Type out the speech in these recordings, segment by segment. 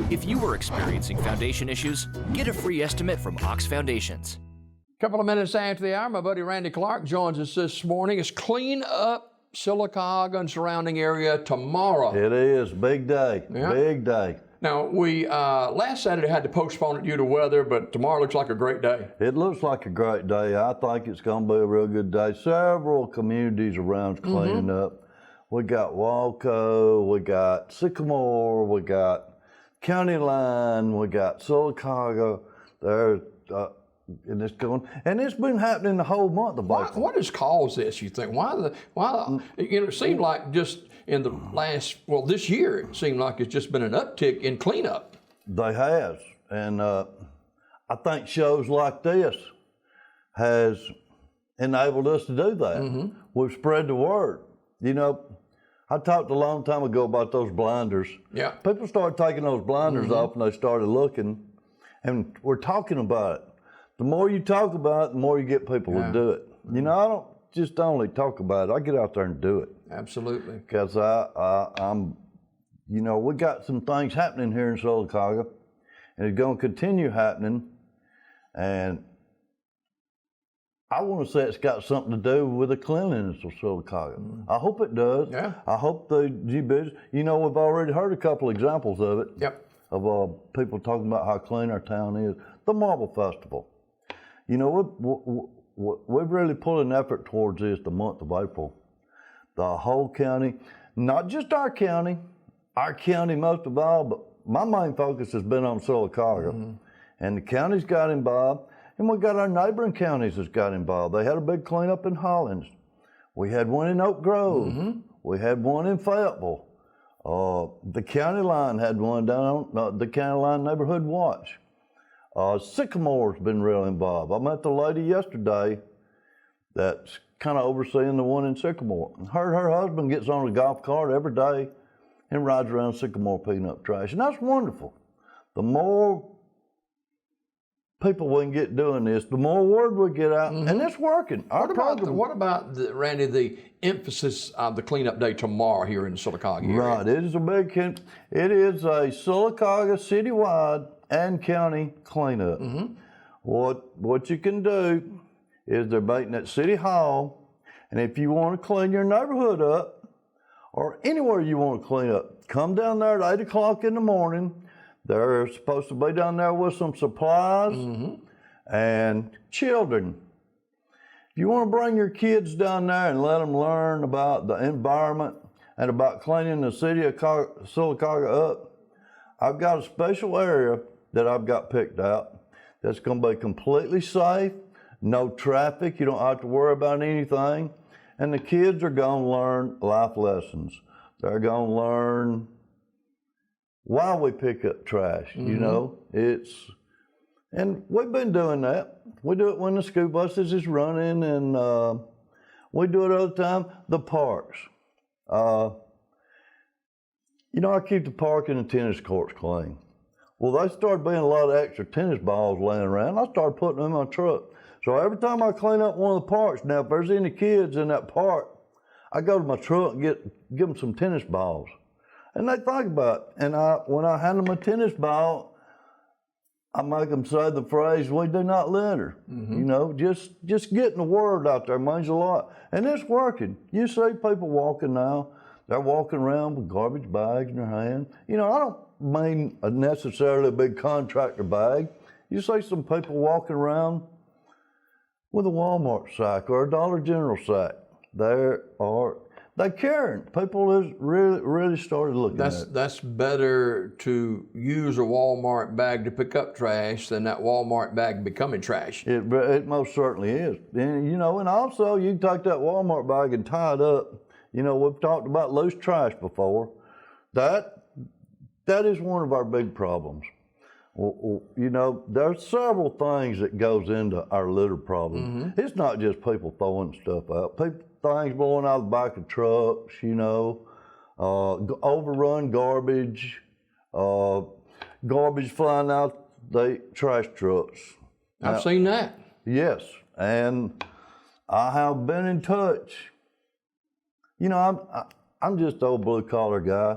If you are experiencing foundation issues, get a free estimate from Ox Foundations. Couple of minutes after the hour, my buddy Randy Clark joins us this morning. It's Clean Up Sylacauga and surrounding area tomorrow. It is. Big day. Yeah. Big day. Now, we last Saturday had to postpone it due to weather, but tomorrow looks like a great day. It looks like a great day. I think it's going to be a real good day. Several communities around cleaning up. We got Walco, we got Sycamore, we got County Line, we got Sylacauga. There, and it's going, and it's been happening the whole month of April. What has caused this, you think? Why, it seemed like just in the last, this year, it seemed like it's just been an uptick in cleanup. They has, and I think shows like this has enabled us to do that. We've spread the word. You know, I talked a long time ago about those blinders. Yeah. People started taking those blinders off and they started looking, and we're talking about it. The more you talk about it, the more you get people to do it. You know, I don't just only talk about it, I get out there and do it. Absolutely. Because I'm, you know, we got some things happening here in Sylacauga, and it's going to continue happening, and I want to say it's got something to do with the cleanliness of Sylacauga. I hope it does. Yeah. I hope the G-Biz, you know, we've already heard a couple examples of it. Yep. Of people talking about how clean our town is. The Marble Festival. You know, we've really put an effort towards this the month of April. The whole county, not just our county most of all, but my main focus has been on Sylacauga. And the county's got involved. And we got our neighboring counties that's got involved. They had a big cleanup in Hollins. We had one in Oak Grove. We had one in Fayetteville. The County Line had one down on the County Line Neighborhood Watch. Sycamore's been real involved. I met the lady yesterday that's kind of overseeing the one in Sycamore. Her husband gets on a golf cart every day and rides around Sycamore picking up trash. And that's wonderful. The more people we can get doing this, the more word we get out, and it's working. What about Randy, the emphasis of the cleanup day tomorrow here in Sylacauga area? Right, it is a Sylacauga citywide and county cleanup. What you can do is they're meeting at City Hall, and if you want to clean your neighborhood up, or anywhere you want to clean up, come down there at 8 o'clock in the morning. They're supposed to be down there with some supplies and children. If you want to bring your kids down there and let them learn about the environment and about cleaning the city of Sylacauga up, I've got a special area that I've got picked out that's going to be completely safe, no traffic, you don't have to worry about anything, and the kids are going to learn life lessons. They're going to learn why we pick up trash, you know, and we've been doing that. We do it when the school buses is running, and we do it all the time. The parks. You know, I keep the park and the tennis courts clean. Well, they started being a lot of extra tennis balls laying around. I started putting them in my truck. So every time I clean up one of the parks, now if there's any kids in that park, I go to my truck and give them some tennis balls. And they think about it. And when I hand them a tennis ball, I make them say the phrase, "We do not litter." You know, just getting the word out there means a lot. And it's working. You see people walking now, they're walking around with garbage bags in their hand. You know, I don't mean necessarily a big contractor bag. You see some people walking around with a Walmart sack or a Dollar General sack. They're caring. People has really started looking at it. That's better to use a Walmart bag to pick up trash than that Walmart bag becoming trash. It most certainly is. And, you know, and also you can take that Walmart bag and tie it up. You know, we've talked about loose trash before. That is one of our big problems. Well, you know, there's several things that goes into our litter problem. It's not just people throwing stuff out. Things blowing out of the back of trucks, you know, overrun garbage, garbage flying out the trash trucks. I've seen that. Yes, and I have been in touch. You know, I'm just an old blue collar guy,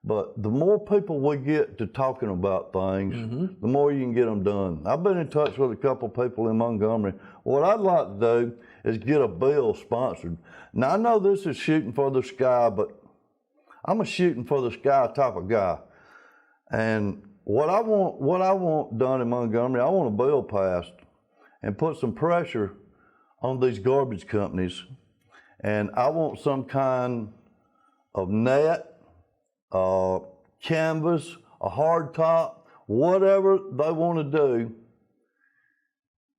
But the more people we get to talking about things, the more you can get them done. I've been in touch with a couple people in Montgomery. What I'd like to do is get a bill sponsored. Now I know this is shooting for the sky, but I'm a shooting for the sky type of guy. And what I want done in Montgomery, I want a bill passed and put some pressure on these garbage companies. And I want some kind of net, canvas, a hard top, whatever they want to do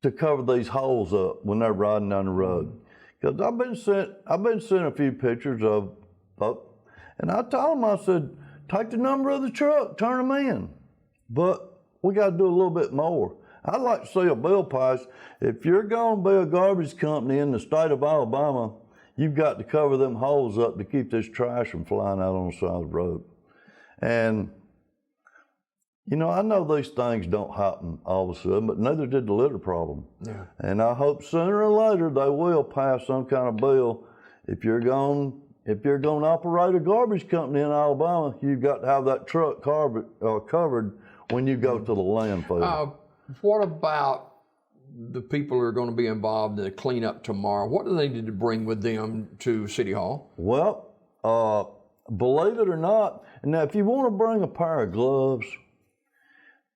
to cover these holes up when they're riding down the road. Because I've been sent a few pictures of, and I told them, I said, take the number of the truck, turn them in. But we got to do a little bit more. I'd like to see a bill passed. If you're going to be a garbage company in the state of Alabama, you've got to cover them holes up to keep this trash from flying out on the side of the road. And, you know, I know these things don't happen all of a sudden, but neither did the litter problem. Yeah. And I hope sooner or later they will pass some kind of bill. If you're going to operate a garbage company in Alabama, you've got to have that truck covered when you go to the landfill. What about the people who are going to be involved in the cleanup tomorrow? What do they need to bring with them to City Hall? Well, believe it or not, now if you want to bring a pair of gloves,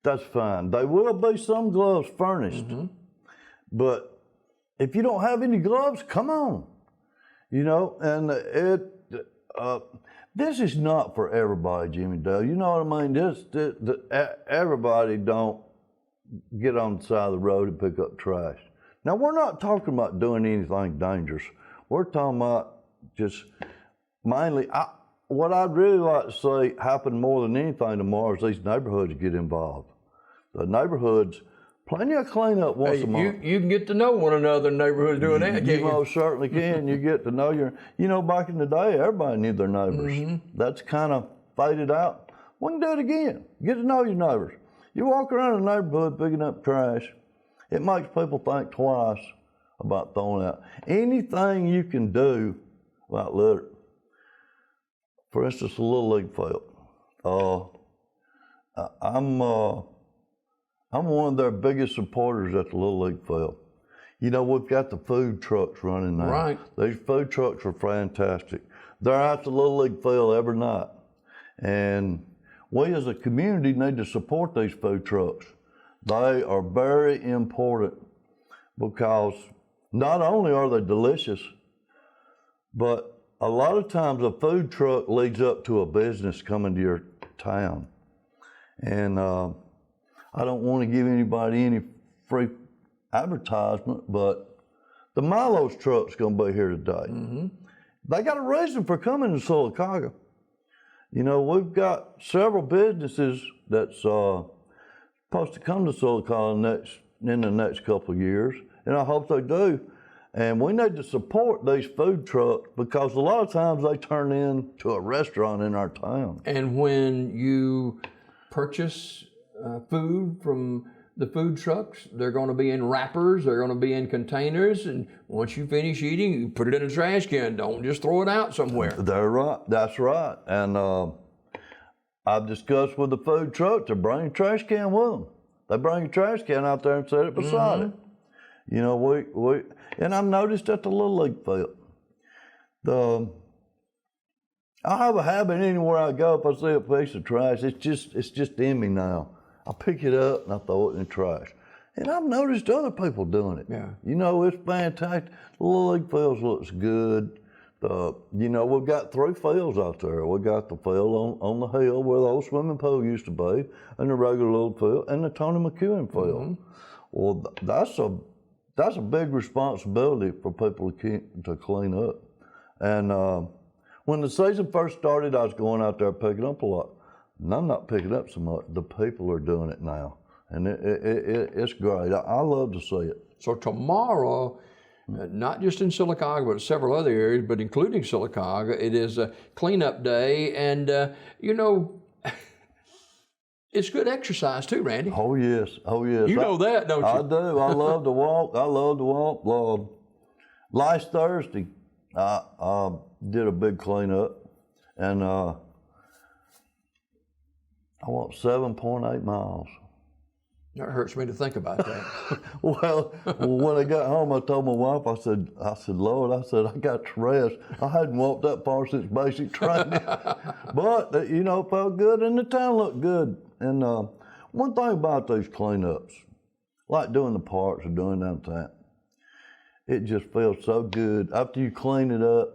that's fine. There will be some gloves furnished, but if you don't have any gloves, come on. You know, and this is not for everybody, Jimmy Dale. You know what I mean? Everybody don't get on the side of the road and pick up trash. Now, we're not talking about doing anything dangerous. We're talking about just mainly, what I'd really like to see happen more than anything tomorrow is these neighborhoods get involved. The neighborhoods, plenty of cleanup once a month. You can get to know one another in neighborhoods doing that, can't you? You most certainly can. You get to know you know, back in the day, everybody knew their neighbors. That's kind of faded out. We can do it again. Get to know your neighbors. You walk around a neighborhood picking up trash, it makes people think twice about throwing out. Anything you can do about litter. For instance, a Little League field. I'm one of their biggest supporters at the Little League field. You know, we've got the food trucks running now. Right. These food trucks are fantastic. They're at the Little League field every night. And we as a community need to support these food trucks. They are very important because not only are they delicious, but a lot of times a food truck leads up to a business coming to your town. And I don't want to give anybody any free advertisement, but the Milo's truck's going to be here today. They got a reason for coming to Sylacauga. You know, we've got several businesses that's supposed to come to Sylacauga in the next couple of years, and I hope they do. And we need to support these food trucks because a lot of times they turn into a restaurant in our town. And when you purchase food from the food trucks, they're going to be in wrappers, they're going to be in containers, and once you finish eating, you put it in a trash can. Don't just throw it out somewhere. They're right. That's right. And I've discussed with the food truck to bring a trash can with them. They bring a trash can out there and set it beside it. You know, and I've noticed at the Little League field, I have a habit anywhere I go, if I see a piece of trash, it's just in me now. I pick it up and I throw it in the trash. And I've noticed other people doing it. Yeah. You know, it's fantastic. The Little League fields looks good. You know, we've got 3 fields out there. We got the field on the hill where the old swimming pool used to be, and the regular little field, and the Tony McEwen field. Well, that's a big responsibility for people to clean up. And when the season first started, I was going out there picking up a lot. And I'm not picking up so much. The people are doing it now. And it's great. I love to see it. So tomorrow, not just in Sylacauga, but several other areas, but including Sylacauga, it is a cleanup day. And, you know, it's good exercise too, Randy. Oh, yes. Oh, yes. You know that, don't you? I do. I love to walk. Last Thursday, I did a big cleanup. And I walked 7.8 miles. That hurts me to think about that. Well, when I got home, I told my wife, I said, Lord, I got to rest. I hadn't walked that far since basic training. But, you know, it felt good and the town looked good. And one thing about these cleanups, like doing the parks or doing downtown, it just feels so good. After you clean it up,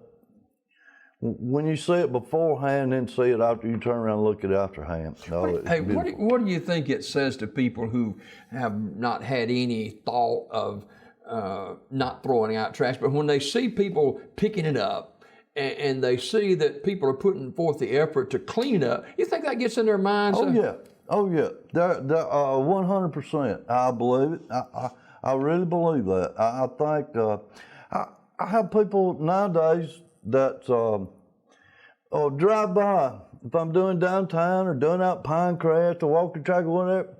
when you see it beforehand and see it after you turn around and look at it afterhand. What do you think it says to people who have not had any thought of not throwing out trash, but when they see people picking it up and they see that people are putting forth the effort to clean it up, you think that gets in their minds? Oh, yeah. They're 100%. I believe it. I really believe that. I think I have people nowadays that drive by if I'm doing downtown or doing out Pinecrest or walking track or whatever,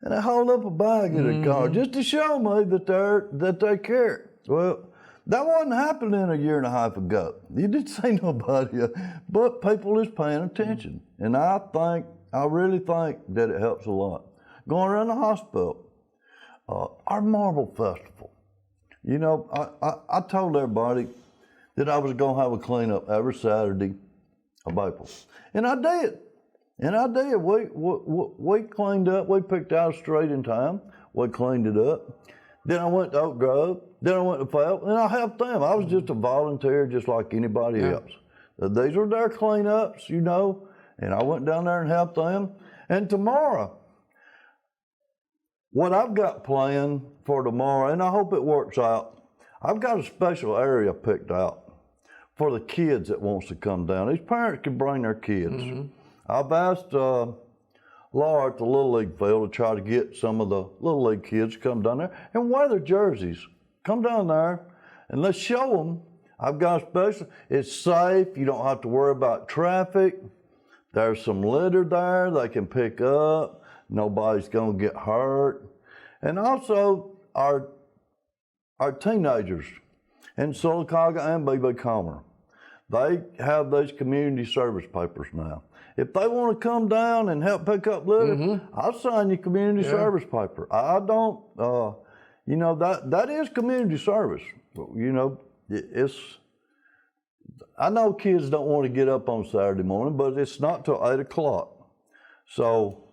and I hold up a bag in the car just to show me that they care. Well, that wasn't happening a year and a half ago. You didn't see nobody, but people is paying attention, and I really think that it helps a lot. Going around the hospital, our Marble Festival. You know, I told everybody that I was going to have a cleanup every Saturday of April. And I did. We cleaned up. We picked out a street in time. We cleaned it up. Then I went to Oak Grove. Then I went to Phelps. And I helped them. I was just a volunteer just like anybody else. These were their cleanups, you know. And I went down there and helped them. And tomorrow, what I've got planned for tomorrow, and I hope it works out, I've got a special area picked out for the kids that wants to come down. These parents can bring their kids. I've asked Laura at the Little League field to try to get some of the Little League kids to come down there and wear their jerseys. Come down there and let's show them. I've got a special, it's safe, you don't have to worry about traffic. There's some litter there they can pick up. Nobody's gonna get hurt. And also our teenagers in Sylacauga and BB Comer, they have these community service papers now. If they want to come down and help pick up litter, I'll sign you community service paper. I don't, you know, that is community service. You know, I know kids don't want to get up on Saturday morning, but it's not till 8 o'clock. So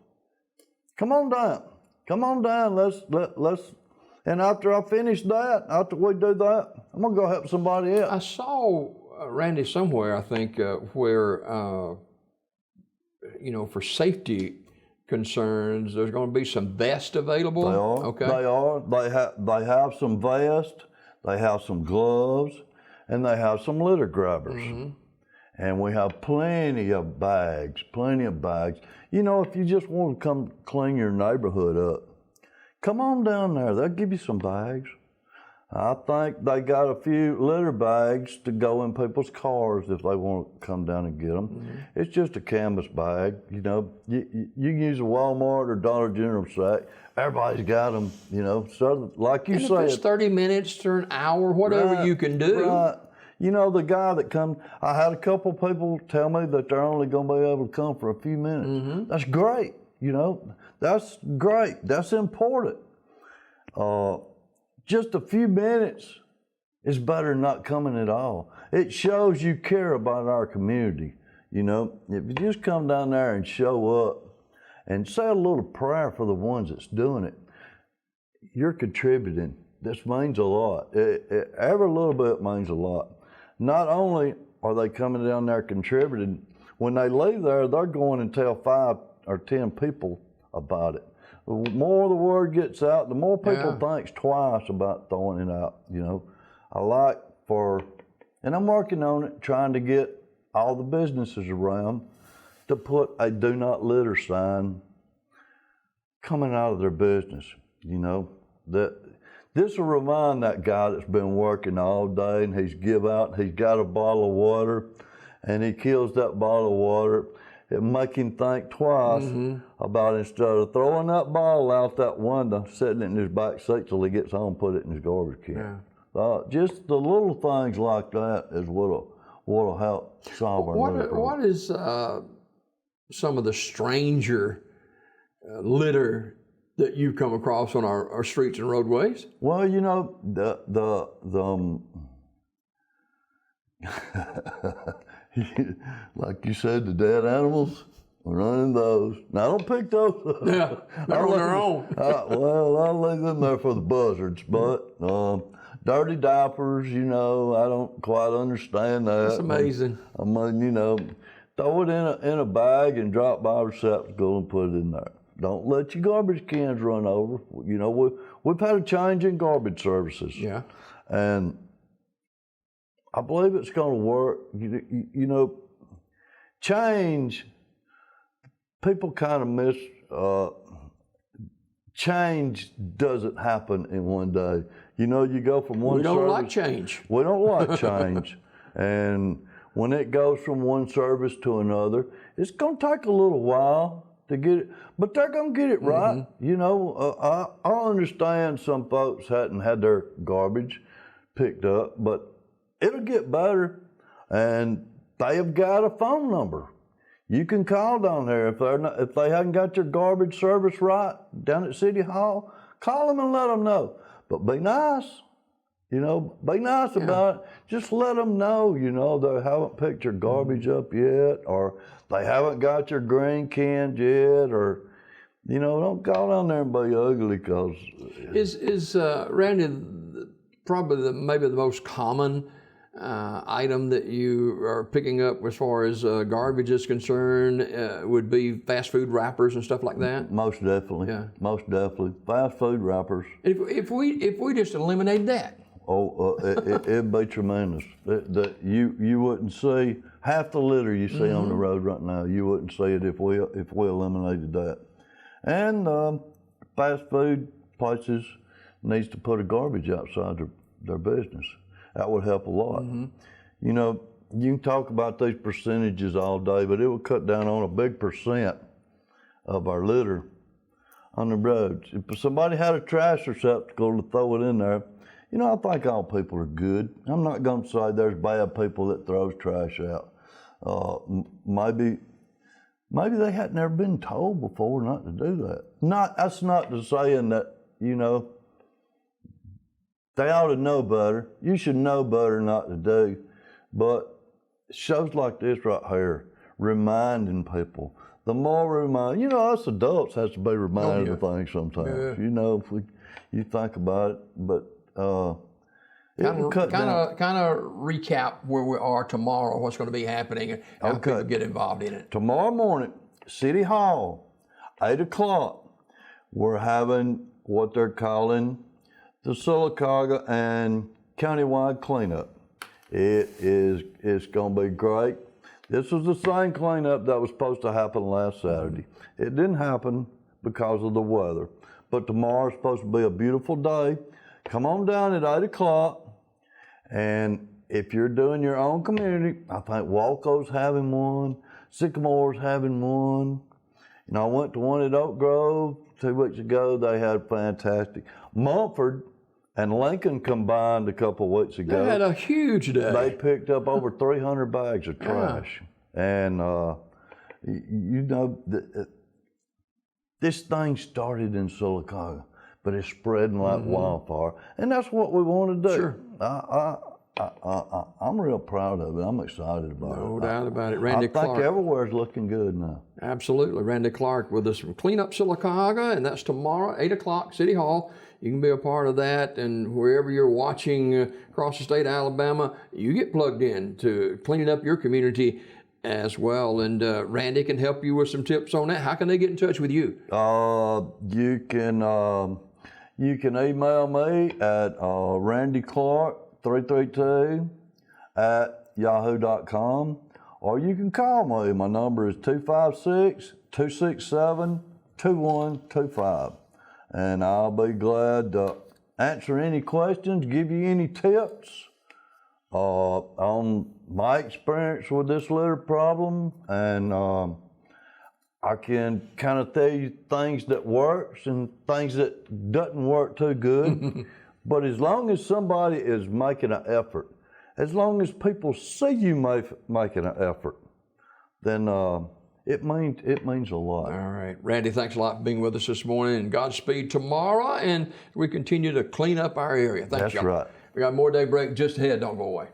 come on down, let's, and after I finish that, after we do that, I'm gonna go help somebody else. I saw, Randy, somewhere, I think, where, you know, for safety concerns, there's gonna be some vests available? They are, okay. They are. They have some vests, they have some gloves, and they have some litter grabbers. And we have plenty of bags. You know, if you just want to come clean your neighborhood up, come on down there, they'll give you some bags. I think they got a few litter bags to go in people's cars if they want to come down and get them. It's just a canvas bag, you know. You can use a Walmart or Dollar General sack. Everybody's got them, you know. So like you said, if it's 30 minutes to an hour, whatever you can do. Right. You know, the guy that come, I had a couple people tell me that they're only going to be able to come for a few minutes. That's great, you know. That's great. That's important. Just a few minutes is better than not coming at all. It shows you care about our community. You know, if you just come down there and show up and say a little prayer for the ones that's doing it, you're contributing. This means a lot. Every little bit means a lot. Not only are they coming down there contributing, when they leave there, they're going and tell 5 or 10 people about it. The more the word gets out, the more people think twice about throwing it out, you know. And I'm working on it, trying to get all the businesses around to put a do not litter sign coming out of their business, you know. This will remind that guy that's been working all day and he's got a bottle of water and he kills that bottle of water. It make him think twice about, instead of throwing that bottle out that window, sitting in his back seat till he gets home, put it in his garbage can. Just the little things like that is what'll help solve our litter problem. What is some of the stranger litter that you come across on our streets and roadways? Well, you know, like you said, the dead animals, we're running those. Now, don't pick those up. Yeah, they're on their own. Well, I'll leave them there for the buzzards, but dirty diapers, you know, I don't quite understand that. That's amazing. I mean, you know, throw it in a bag and drop by a receptacle and put it in there. Don't let your garbage cans run over. You know, we've had a change in garbage services. Yeah. And I believe it's going to work. You know, change, people kind of miss, change doesn't happen in one day. You know, you go from one service. We don't like change. We don't like change. And when it goes from one service to another, it's going to take a little while to get it, but they're going to get it right. You know, I understand some folks hadn't had their garbage picked up, but it'll get better. And they have got a phone number. You can call down there if they haven't got your garbage service right down at City Hall. Call them and let them know. But be nice. You know, be nice about it. Just let them know, you know, they haven't picked your garbage up yet, or they haven't got your green cans yet, or, you know, don't go down there and be ugly, because... Is Randy, probably maybe the most common item that you are picking up as far as garbage is concerned would be fast food wrappers and stuff like that? Most definitely. Yeah. Most definitely. Fast food wrappers. If we just eliminate that. Oh, it'd be tremendous. You wouldn't see half the litter you see on the road right now. You wouldn't see it if we eliminated that. And fast food places needs to put a garbage outside their business. That would help a lot. You know, you can talk about these percentages all day, but it would cut down on a big percent of our litter on the roads. If somebody had a trash receptacle to throw it in there, you know, I think all people are good. I'm not going to say there's bad people that throws trash out. Maybe they had never been told before not to do that. That's not to saying that, you know, they ought to know better. You should know better not to do. But shows like this right here, reminding people. The more you know, us adults has to be reminded of things sometimes. You know, if you think about it, but kind of recap where we are tomorrow, what's going to be happening, and how people get involved in it. Tomorrow morning, City Hall, 8 o'clock, we're having what they're calling the Sylacauga and countywide cleanup. It's going to be great. This was the same cleanup that was supposed to happen last Saturday. It didn't happen because of the weather, but tomorrow's supposed to be a beautiful day. Come on down at 8 o'clock, and if you're doing your own community, I think Walco's having one, Sycamore's having one. You know, I went to one at Oak Grove 2 weeks ago. They had fantastic. Mumford and Lincoln combined a couple of weeks ago. They had a huge day. They picked up over 300 bags of trash. And, you know, this thing started in Sylacauga, but it's spreading like wildfire. And that's what we want to do. Sure. I'm real proud of it. I'm excited about it. No doubt about it. Randy Clark. I think everywhere's looking good now. Absolutely. Randy Clark with us from Clean Up Sylacauga, and that's tomorrow, 8 o'clock, City Hall. You can be a part of that, and wherever you're watching across the state of Alabama, you get plugged in to cleaning up your community as well. And Randy can help you with some tips on that. How can they get in touch with you? You can email me at randyclark332 at yahoo.com, or you can call me. My number is 256-267-2125. And I'll be glad to answer any questions, give you any tips on my experience with this litter problem. And I can kind of tell you things that works and things that doesn't work too good. But as long as somebody is making an effort, as long as people see you making an effort, then it means a lot. All right. Randy, thanks a lot for being with us this morning, and Godspeed tomorrow, and we continue to clean up our area. Thanks, That's right. We got more Daybreak just ahead. Don't go away.